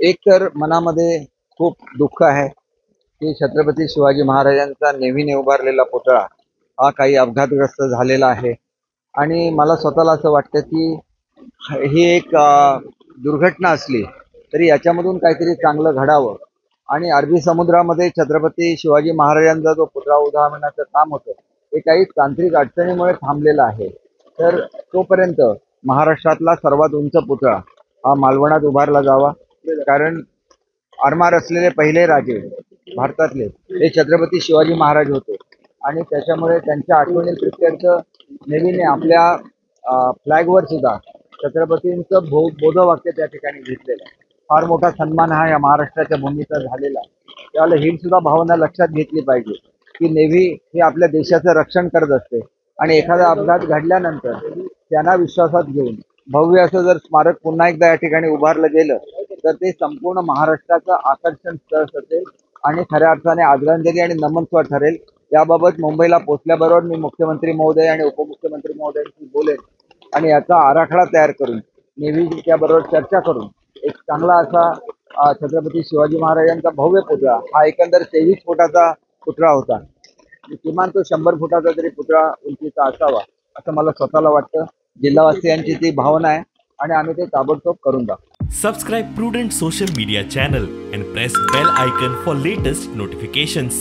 एक तर मनामध्ये खूप दुःख आहे की छत्रपती शिवाजी महाराजांचा नेव्हीने उभारलेला पुतळा हा काही अपघातग्रस्त झालेला आहे आणि मला स्वतःला असं वाटतं की ही एक दुर्घटना असली तरी याच्यामधून काहीतरी चांगलं घडावं आणि अरबी समुद्रामध्ये छत्रपती शिवाजी महाराजांचा जो पुतळा उभारण्याचं काम होतं ते काही तांत्रिक अडचणीमुळे थांबलेलं आहे. तर तोपर्यंत महाराष्ट्रातला सर्वात उंच पुतळा हा मालवणात उभारला जावा, कारण आरमार असलेले पहिले राजे भारतातले हे छत्रपती शिवाजी महाराज होते आणि त्याच्यामुळे त्यांच्या आठवणीप्रित्यर्थ नेव्हीने आपल्या फ्लॅगवर सुद्धा छत्रपतींचं बोधवाक्य त्या ठिकाणी घेतलेलं आहे. फार मोठा सन्मान हा या महाराष्ट्राच्या भूमीचा झालेला आहे. त्याला ही सुद्धा भावना लक्षात घेतली पाहिजे की नेव्ही ही आपल्या देशाचं रक्षण करत असते आणि एखादा अपघात घडल्यानंतर त्यांना विश्वासात घेऊन भव्य असं जर स्मारक पुन्हा एकदा या ठिकाणी उभारलं गेलं तर ते संपूर्ण महाराष्ट्राचं आकर्षण स्थळ असेल आणि खऱ्या अर्थाने आदरांजली आणि नमनस्व ठरेल. याबाबत मुंबईला पोहोचल्याबरोबर मी मुख्यमंत्री महोदय आणि उपमुख्यमंत्री महोदयांशी बोलेन आणि याचा आराखडा तयार करून नेव्हीच्या बरोबर चर्चा करून एक चांगला असा छत्रपती शिवाजी महाराजांचा भव्य पुतळा हा एकंदर 23 फुटाचा पुतळा होता, किमान तो 100 फुटाचा तरी पुतळा उंचीचा असावा असं मला स्वतःला वाटतं. जिल्हावासियांची ती भावना आहे आणि आम्ही ते ताबडतोब करून दाखवू. Subscribe Prudent social media channel and press bell icon for latest notifications.